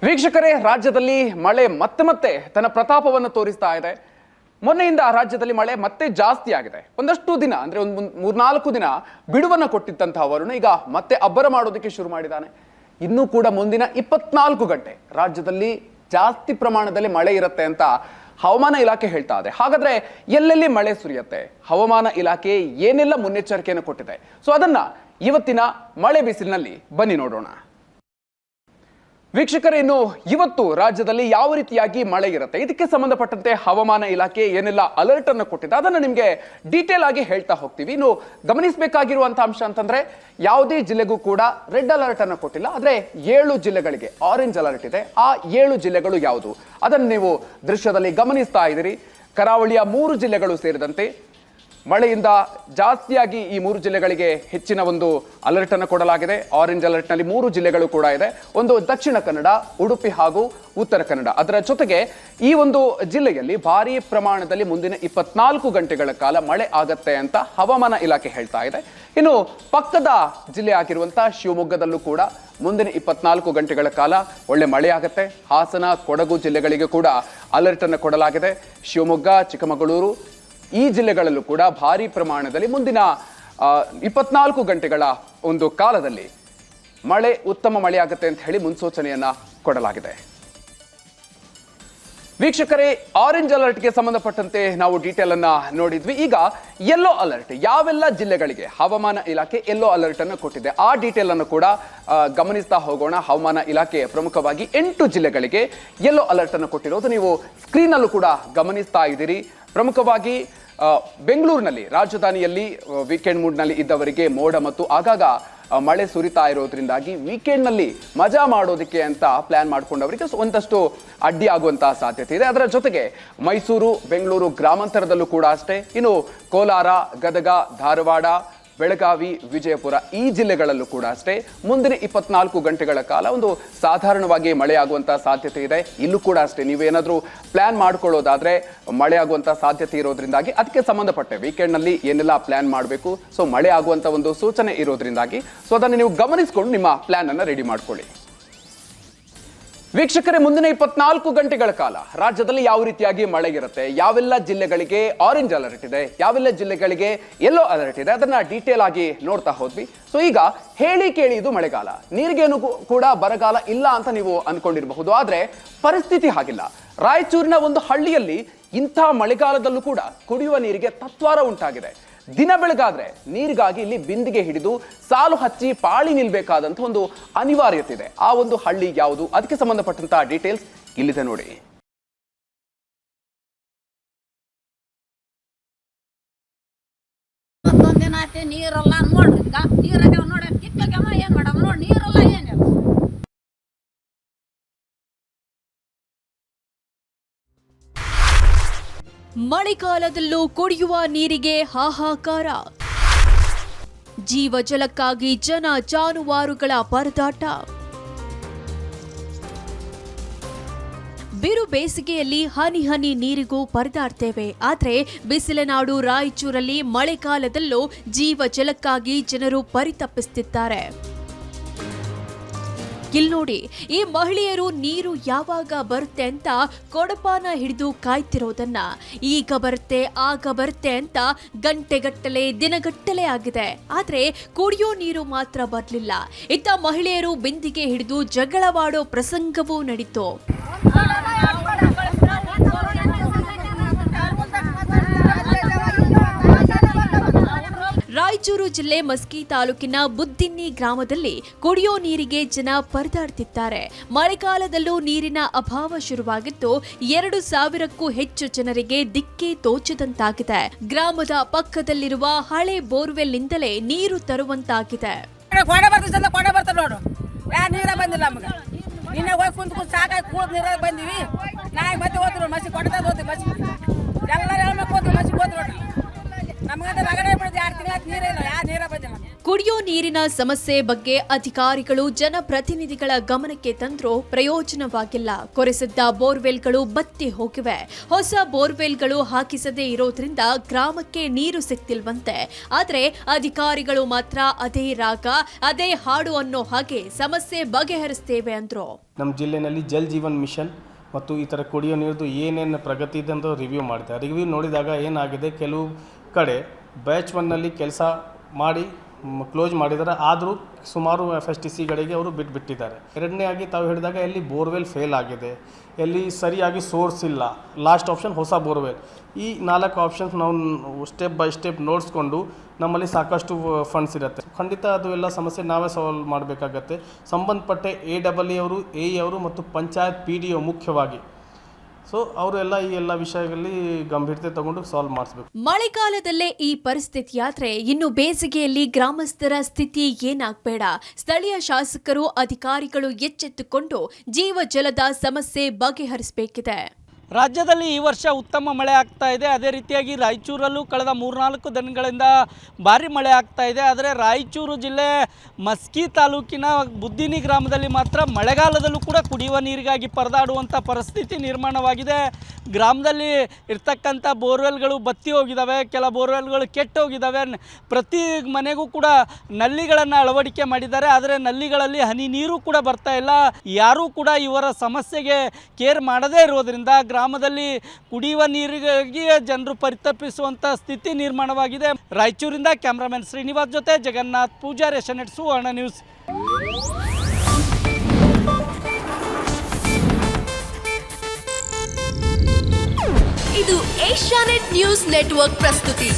ವೀಕ್ಷಕರೇ, ರಾಜ್ಯದಲ್ಲಿ ಮಳೆ ಮತ್ತೆ ತನ್ನ ಪ್ರತಾಪವನ್ನು ತೋರಿಸ್ತಾ ಇದೆ. ಮೊನ್ನೆಯಿಂದ ರಾಜ್ಯದಲ್ಲಿ ಮಳೆ ಮತ್ತೆ ಜಾಸ್ತಿ ಆಗಿದೆ. ಒಂದಷ್ಟು ದಿನ ಅಂದ್ರೆ ಒಂದು 3-4 ದಿನ ಬಿಡುವನ್ನು ಕೊಟ್ಟಿದ್ದಂತಹ ವರುಣ ಈಗ ಮತ್ತೆ ಅಬ್ಬರ ಮಾಡೋದಕ್ಕೆ ಶುರು ಮಾಡಿದ್ದಾನೆ. ಇನ್ನೂ ಕೂಡ ಮುಂದಿನ 24 ಗಂಟೆ ರಾಜ್ಯದಲ್ಲಿ ಜಾಸ್ತಿ ಪ್ರಮಾಣದಲ್ಲಿ ಮಳೆ ಇರುತ್ತೆ ಅಂತ ಹವಾಮಾನ ಇಲಾಖೆ ಹೇಳ್ತಾ ಇದೆ. ಹಾಗಾದ್ರೆ ಎಲ್ಲೆಲ್ಲಿ ಮಳೆ ಸುರಿಯುತ್ತೆ, ಹವಾಮಾನ ಇಲಾಖೆ ಏನೆಲ್ಲ ಮುನ್ನೆಚ್ಚರಿಕೆಯನ್ನು ಕೊಟ್ಟಿದೆ, ಸೊ ಅದನ್ನ ಇವತ್ತಿನ ಮಳೆ ಬಿಸಿಲಿನಲ್ಲಿ ಬನ್ನಿ ನೋಡೋಣ. ವೀಕ್ಷಕರೇನು ಇವತ್ತು ರಾಜ್ಯದಲ್ಲಿ ಯಾವ ರೀತಿಯಾಗಿ ಮಳೆ ಇರುತ್ತೆ, ಇದಕ್ಕೆ ಸಂಬಂಧಪಟ್ಟಂತೆ ಹವಾಮಾನ ಇಲಾಖೆ ಏನೆಲ್ಲ ಅಲರ್ಟ್ ಅನ್ನು ಕೊಟ್ಟಿದೆ ಅದನ್ನ ನಿಮಗೆ ಡೀಟೇಲ್ ಆಗಿ ಹೇಳ್ತಾ ಹೋಗ್ತೀವಿ. ಇನ್ನು ಗಮನಿಸಬೇಕಾಗಿರುವಂತಹ ಅಂಶ ಅಂತಂದ್ರೆ ಯಾವುದೇ ಜಿಲ್ಲೆಗೂ ಕೂಡ ರೆಡ್ ಅಲರ್ಟ್ ಅನ್ನು ಕೊಟ್ಟಿಲ್ಲ, ಆದ್ರೆ 7 ಜಿಲ್ಲೆಗಳಿಗೆ ಆರೆಂಜ್ ಅಲರ್ಟ್ ಇದೆ. ಆ 7 ಜಿಲ್ಲೆಗಳು ಯಾವುದು ಅದನ್ನು ನೀವು ದೃಶ್ಯದಲ್ಲಿ ಗಮನಿಸ್ತಾ ಇದ್ದೀರಿ. ಕರಾವಳಿಯ 3 ಜಿಲ್ಲೆಗಳು ಸೇರಿದಂತೆ ಮಳೆಯಿಂದ ಜಾಸ್ತಿಯಾಗಿ ಈ 3 ಜಿಲ್ಲೆಗಳಿಗೆ ಹೆಚ್ಚಿನ ಒಂದು ಅಲರ್ಟ್ ಅನ್ನು ಕೊಡಲಾಗಿದೆ. ಆರೆಂಜ್ ಅಲರ್ಟ್ ನಲ್ಲಿ 3 ಜಿಲ್ಲೆಗಳು ಕೂಡ ಇದೆ. ಒಂದು ದಕ್ಷಿಣ ಕನ್ನಡ, ಉಡುಪಿ ಹಾಗೂ ಉತ್ತರ ಕನ್ನಡ. ಅದರ ಜೊತೆಗೆ ಈ ಒಂದು ಜಿಲ್ಲೆಯಲ್ಲಿ ಭಾರಿ ಪ್ರಮಾಣದಲ್ಲಿ ಮುಂದಿನ 24 ಗಂಟೆಗಳ ಕಾಲ ಮಳೆ ಆಗತ್ತೆ ಅಂತ ಹವಾಮಾನ ಇಲಾಖೆ ಹೇಳ್ತಾ ಇದೆ. ಇನ್ನು ಪಕ್ಕದ ಜಿಲ್ಲೆ ಆಗಿರುವಂತಹ ಶಿವಮೊಗ್ಗದಲ್ಲೂ ಕೂಡ ಮುಂದಿನ 24 ಗಂಟೆಗಳ ಕಾಲ ಒಳ್ಳೆ ಮಳೆ ಆಗತ್ತೆ. ಹಾಸನ, ಕೊಡಗು ಜಿಲ್ಲೆಗಳಿಗೆ ಕೂಡ ಅಲರ್ಟ್ ಅನ್ನು ಕೊಡಲಾಗಿದೆ. ಶಿವಮೊಗ್ಗ, ಚಿಕ್ಕಮಗಳೂರು ಈ ಜಿಲ್ಲೆಗಳಲ್ಲೂ ಕೂಡ ಭಾರಿ ಪ್ರಮಾಣದಲ್ಲಿ ಮುಂದಿನ 24 ಗಂಟೆಗಳ ಒಂದು ಕಾಲದಲ್ಲಿ ಉತ್ತಮ ಮಳೆ ಆಗುತ್ತೆ ಅಂತ ಹೇಳಿ ಮುನ್ಸೂಚನೆಯನ್ನ ಕೊಡಲಾಗಿದೆ. ವೀಕ್ಷಕರೇ, ಆರೆಂಜ್ ಅಲರ್ಟ್ಗೆ ಸಂಬಂಧಪಟ್ಟಂತೆ ನಾವು ಡೀಟೇಲ್ ಅನ್ನ ನೋಡಿದ್ವಿ. ಈಗ ಯೆಲ್ಲೋ ಅಲರ್ಟ್ ಯಾವೆಲ್ಲ ಜಿಲ್ಲೆಗಳಿಗೆ ಹವಾಮಾನ ಇಲಾಖೆ ಯೆಲ್ಲೋ ಅಲರ್ಟ್ ಅನ್ನು ಕೊಟ್ಟಿದೆ ಆ ಡೀಟೇಲ್ ಅನ್ನು ಕೂಡ ಗಮನಿಸ್ತಾ ಹೋಗೋಣ. ಹವಾಮಾನ ಇಲಾಖೆ ಪ್ರಮುಖವಾಗಿ 8 ಜಿಲ್ಲೆಗಳಿಗೆ ಯೆಲ್ಲೋ ಅಲರ್ಟ್ ಅನ್ನು ಕೊಟ್ಟಿರೋದು ನೀವು ಸ್ಕ್ರೀನ್ ಅಲ್ಲೂ ಕೂಡ ಗಮನಿಸ್ತಾ ಇದ್ದೀರಿ. ಪ್ರಮುಖವಾಗಿ ಬೆಂಗಳೂರಿನಲ್ಲಿ, ರಾಜಧಾನಿಯಲ್ಲಿ ವೀಕೆಂಡ್ ಮೂಡ್ ನಲ್ಲಿ ಇದ್ದವರಿಗೆ ಮೋಡ ಮತ್ತು ಆಗಾಗ ಮಳೆ ಸುರಿತಾ ಇರೋದ್ರಿಂದಾಗಿ ವೀಕೆಂಡ್ ನಲ್ಲಿ ಮಜಾ ಮಾಡೋದಕ್ಕೆ ಅಂತ ಪ್ಲಾನ್ ಮಾಡ್ಕೊಂಡವರಿಗೆ ಒಂದಷ್ಟು ಅಡ್ಡಿ ಆಗುವಂತಹ ಸಾಧ್ಯತೆ ಇದೆ. ಅದರ ಜೊತೆಗೆ ಮೈಸೂರು, ಬೆಂಗಳೂರು ಗ್ರಾಮಾಂತರದಲ್ಲೂ ಕೂಡ ಅಷ್ಟೇ. ಇನ್ನು ಕೋಲಾರ, ಗದಗ, ಧಾರವಾಡ, ಬೆಳಗಾವಿ, ವಿಜಯಪುರ ಈ ಜಿಲ್ಲೆಗಳಲ್ಲೂ ಕೂಡ ಅಷ್ಟೇ ಮುಂದಿನ 24 ಗಂಟೆಗಳ ಕಾಲ ಒಂದು ಸಾಧಾರಣವಾಗಿ ಮಳೆ ಆಗುವಂತಹ ಸಾಧ್ಯತೆ ಇದೆ. ಇಲ್ಲೂ ಕೂಡ ಅಷ್ಟೇ ನೀವೇನಾದ್ರೂ ಪ್ಲಾನ್ ಮಾಡ್ಕೊಳ್ಳೋದಾದ್ರೆ ಮಳೆ ಆಗುವಂತಹ ಸಾಧ್ಯತೆ ಇರೋದ್ರಿಂದಾಗಿ ಅದಕ್ಕೆ ಸಂಬಂಧಪಟ್ಟ ವೀಕೆಂಡ್ ನಲ್ಲಿ ಏನೆಲ್ಲ ಪ್ಲಾನ್ ಮಾಡಬೇಕು, ಸೊ ಮಳೆ ಆಗುವಂತ ಒಂದು ಸೂಚನೆ ಇರೋದ್ರಿಂದಾಗಿ ಸೊ ಅದನ್ನು ನೀವು ಗಮನಿಸಿಕೊಂಡು ನಿಮ್ಮ ಪ್ಲಾನ್ ಅನ್ನ ರೆಡಿ ಮಾಡ್ಕೊಳ್ಳಿ. ವೀಕ್ಷಕರೇ, ಮುಂದಿನ 24 ಗಂಟೆಗಳ ಕಾಲ ರಾಜ್ಯದಲ್ಲಿ ಯಾವ ರೀತಿಯಾಗಿ ಮಳೆ ಇರುತ್ತೆ, ಯಾವೆಲ್ಲ ಜಿಲ್ಲೆಗಳಿಗೆ ಆರೆಂಜ್ ಅಲರ್ಟ್ ಇದೆ, ಯಾವೆಲ್ಲ ಜಿಲ್ಲೆಗಳಿಗೆ ಯೆಲ್ಲೋ ಅಲರ್ಟ್ ಇದೆ ಅದನ್ನ ಡೀಟೇಲ್ ಆಗಿ ನೋಡ್ತಾ ಹೋದ್ವಿ. ಸೊ ಈಗ ಹೇಳಿ ಕೇಳಿ ಇದು ಮಳೆಗಾಲ, ನೀರಿಗೇನು ಕೂಡ ಬರಗಾಲ ಇಲ್ಲ ಅಂತ ನೀವು ಅನ್ಕೊಂಡಿರಬಹುದು, ಆದ್ರೆ ಪರಿಸ್ಥಿತಿ ಹಾಗಿಲ್ಲ. ರಾಯಚೂರಿನ ಒಂದು ಹಳ್ಳಿಯಲ್ಲಿ ಇಂಥ ಮಳೆಗಾಲದಲ್ಲೂ ಕೂಡ ಕುಡಿಯುವ ನೀರಿಗೆ ತತ್ವಾರ ಉಂಟಾಗಿದೆ. ದಿನ ಬೆಳಗಾದ್ರೆ ನೀರಿಗಾಗಿ ಇಲ್ಲಿ ಬಿಂದಿಗೆ ಹಿಡಿದು ಸಾಲು ಹಚ್ಚಿ ಪಾಳಿ ನಿಲ್ಬೇಕಾದಂತ ಒಂದು ಅನಿವಾರ್ಯತೆ ಇದೆ. ಆ ಒಂದು ಹಳ್ಳಿ ಯಾವುದು, ಅದಕ್ಕೆ ಸಂಬಂಧಪಟ್ಟಂತಹ ಡೀಟೇಲ್ಸ್ ಇಲ್ಲಿದೆ ನೋಡಿ. ನೀರಲ್ಲ ನೋಡ್ರಿ, ನೀರಾಗ ನೋಡಿ ಏನ್ ಮಾಡಮ್ ನೋಡಿ, ನೀರಲ್ಲ ಏನಿಲ್ಲ. ಮಳೆಗಾಲದಲ್ಲೂ ಕುಡಿಯುವ ನೀರಿಗೆ ಹಾಹಾಕಾರ. ಜೀವಜಲಕ್ಕಾಗಿ ಜನ ಜಾನುವಾರುಗಳ ಪರದಾಟ. ಬಿರು ಬೇಸಿಗೆಯಲ್ಲಿ ಹನಿ ಹನಿ ನೀರಿಗೂ ಪರದಾಡ್ತೇವೆ, ಆದ್ರೆ ಬಿಸಿಲನಾಡು ರಾಯಚೂರಲ್ಲಿ ಮಳೆಗಾಲದಲ್ಲೂ ಜೀವಜಲಕ್ಕಾಗಿ ಜನರು ಪರಿತಪಿಸುತ್ತಿದ್ದಾರೆ. ಇಲ್ಲಿ ನೋಡಿ, ಈ ಮಹಿಳೆಯರು ನೀರು ಯಾವಾಗ ಬರುತ್ತೆ ಅಂತ ಕೊಡಪಾನ ಹಿಡಿದು ಕಾಯ್ತಿರೋದನ್ನ, ಈಗ ಬರುತ್ತೆ ಆಗ ಬರುತ್ತೆ ಅಂತ ಗಂಟೆಗಟ್ಟಲೆ ದಿನಗಟ್ಟಲೆ ಆಗಿದೆ, ಆದ್ರೆ ಕುಡಿಯೋ ನೀರು ಮಾತ್ರ ಬರ್ಲಿಲ್ಲ. ಇತ್ತ ಮಹಿಳೆಯರು ಬಿಂದಿಗೆ ಹಿಡಿದು ಜಗಳವಾಡೋ ಪ್ರಸಂಗವೂ ನಡೀತು. ರಾಯಚೂರು ಜಿಲ್ಲೆ ಮಸ್ಕಿ ತಾಲೂಕಿನ ಬುದ್ದಿನ್ನಿ ಗ್ರಾಮದಲ್ಲಿ ಕುಡಿಯೋ ನೀರಿಗೆ ಜನ ಪರದಾಡ್ತಿದ್ದಾರೆ. ಮಳೆಗಾಲದಲ್ಲೂ ನೀರಿನ ಅಭಾವ ಶುರುವಾಗಿದ್ದು 2,000ಕ್ಕೂ ಹೆಚ್ಚು ಜನರಿಗೆ ದಿಕ್ಕೇ ತೋಚದಂತಾಗಿದೆ. ಗ್ರಾಮದ ಪಕ್ಕದಲ್ಲಿರುವ ಹಳೆ ಬೋರ್ವೆಲ್ನಿಂದಲೇ ನೀರು ತರುವಂತಾಗಿದೆ. ಕುಡಿಯೋ ನೀರಿನ ಸಮಸ್ಯೆ ಬಗ್ಗೆ ಅಧಿಕಾರಿಗಳು ಜನಪ್ರತಿನಿಧಿಗಳ ಗಮನಕ್ಕೆ ತಂದ್ರೂ ಪ್ರಯೋಜನವಾಗಿಲ್ಲ. ಕೊರೆಸಿದ್ದ ಬೋರ್ವೆಲ್ಗಳು ಬತ್ತಿ ಹೋಗಿವೆ. ಹೊಸ ಬೋರ್ವೆಲ್ಗಳು ಹಾಕಿಸದೇ ಇರೋದ್ರಿಂದ ಗ್ರಾಮಕ್ಕೆ ನೀರು ಸಿಗ್ತಿಲ್ವಂತೆ. ಆದ್ರೆ ಅಧಿಕಾರಿಗಳು ಮಾತ್ರ ಅದೇ ರಾಗ ಅದೇ ಹಾಡು ಅನ್ನೋ ಹಾಗೆ ಸಮಸ್ಯೆ ಬಗೆಹರಿಸ್ತೇವೆ ಅಂದ್ರು. ನಮ್ಮ ಜಿಲ್ಲೆಯಲ್ಲಿ ಜಲ್ ಜೀವನ್ ಮಿಷನ್ ಮತ್ತು ಈ ಥರ ಕುಡಿಯೋ ನೀರದು ಏನೇನು ಪ್ರಗತಿ ಇದೆ ಅಂತ ರಿವ್ಯೂ ಮಾಡ್ತಾರೆ. ರಿವ್ಯೂ ನೋಡಿದಾಗ ಏನಾಗಿದೆ, ಕೆಲವು ಕಡೆ ಬ್ಯಾಚ್ 1ನಲ್ಲಿ ಕೆಲಸ ಮಾಡಿ ಕ್ಲೋಸ್ ಮಾಡಿದ್ದಾರೆ, ಆದರೂ ಸುಮಾರು FSTCಗಳಿಗೆ ಅವರು ಬಿಟ್ಟಿದ್ದಾರೆ. ಎರಡನೇ ಆಗಿ ತಾವು ಹೇಳಿದಾಗ ಎಲ್ಲಿ ಬೋರ್ವೆಲ್ ಫೇಲ್ ಆಗಿದೆ, ಎಲ್ಲಿ ಸರಿಯಾಗಿ ಸೋರ್ಸ್ ಇಲ್ಲ, ಲಾಸ್ಟ್ ಆಪ್ಷನ್ ಹೊಸ ಬೋರ್ವೆಲ್. ಈ 4 ಆಪ್ಷನ್ಸ್ ನಾವು ಸ್ಟೆಪ್ ಬೈ ಸ್ಟೆಪ್ ನೋಡಿಸ್ಕೊಂಡು ನಮ್ಮಲ್ಲಿ ಸಾಕಷ್ಟು ಫಂಡ್ಸ್ ಇರುತ್ತೆ, ಖಂಡಿತ ಅದು ಎಲ್ಲ ಸಮಸ್ಯೆ ನಾವೇ ಸಾಲ್ವ್ ಮಾಡಬೇಕಾಗತ್ತೆ. ಸಂಬಂಧಪಟ್ಟ AEE ಅವರು, AE ಅವರು ಮತ್ತು ಪಂಚಾಯತ್ PDO ಮುಖ್ಯವಾಗಿ ಸೊ ಅವರೆಲ್ಲ ಈ ಎಲ್ಲ ವಿಷಯಗಳಲ್ಲಿ ಗಂಭೀರತೆ ತಗೊಂಡು ಸಾಲ್ವ್ ಮಾಡಿಸ್ಬೇಕು. ಮಳೆಗಾಲದಲ್ಲೇ ಈ ಪರಿಸ್ಥಿತಿಯಾದ್ರೆ ಇನ್ನು ಬೇಸಿಗೆಯಲ್ಲಿ ಗ್ರಾಮಸ್ಥರ ಸ್ಥಿತಿ ಏನಾಗಬೇಡ. ಸ್ಥಳೀಯ ಶಾಸಕರು ಅಧಿಕಾರಿಗಳು ಎಚ್ಚೆತ್ತುಕೊಂಡು ಜೀವ ಜಲದ ಸಮಸ್ಯೆ ಬಗೆಹರಿಸಬೇಕಿದೆ. ರಾಜ್ಯದಲ್ಲಿ ಈ ವರ್ಷ ಉತ್ತಮ ಮಳೆ ಆಗ್ತಾ ಇದೆ. ಅದೇ ರೀತಿಯಾಗಿ ರಾಯಚೂರಲ್ಲೂ ಕಳೆದ 3-4 ದಿನಗಳಿಂದ ಭಾರಿ ಮಳೆ ಆಗ್ತಾ ಇದೆ. ಆದರೆ ರಾಯಚೂರು ಜಿಲ್ಲೆ ಮಸ್ಕಿ ತಾಲೂಕಿನ ಬುದ್ದಿನಿ ಗ್ರಾಮದಲ್ಲಿ ಮಾತ್ರ ಮಳೆಗಾಲದಲ್ಲೂ ಕೂಡ ಕುಡಿಯುವ ನೀರಿಗಾಗಿ ಪರದಾಡುವಂಥ ಪರಿಸ್ಥಿತಿ ನಿರ್ಮಾಣವಾಗಿದೆ. ಗ್ರಾಮದಲ್ಲಿ ಇರ್ತಕ್ಕಂಥ ಬೋರ್ವೆಲ್ಗಳು ಬತ್ತಿ ಹೋಗಿದ್ದಾವೆ, ಕೆಲ ಬೋರ್ವೆಲ್ಗಳು ಕೆಟ್ಟು ಹೋಗಿದ್ದಾವೆ. ಪ್ರತಿ ಮನೆಗೂ ಕೂಡ ನಲ್ಲಿಗಳನ್ನು ಅಳವಡಿಕೆ ಮಾಡಿದ್ದಾರೆ, ಆದರೆ ನಲ್ಲಿಗಳಲ್ಲಿ ಹನಿ ನೀರು ಕೂಡ ಬರ್ತಾ ಇಲ್ಲ. ಯಾರೂ ಕೂಡ ಇವರ ಸಮಸ್ಯೆಗೆ ಕೇರ್ ಮಾಡದೇ ಇರೋದ್ರಿಂದ ಗ್ರಾಮದಲ್ಲಿ ಕುಡಿಯುವ ನೀರಿಗಾಗಿ ಜನರು ಪರಿತಪಿಸುವಂಥ ಸ್ಥಿತಿ ನಿರ್ಮಾಣವಾಗಿದೆ. ರಾಯಚೂರಿಂದ ಕ್ಯಾಮ್ರಾಮನ್ ಶ್ರೀನಿವಾಸ್ ಜೊತೆ ಜಗನ್ನಾಥ್ ಪೂಜಾರಿ, SNET ಸುವರ್ಣ ನ್ಯೂಸ್. ಇದು ಏಷ್ಯಾನೆಟ್ ನ್ಯೂಸ್ ನೆಟ್ವರ್ಕ್ ಪ್ರಸ್ತುತಿ.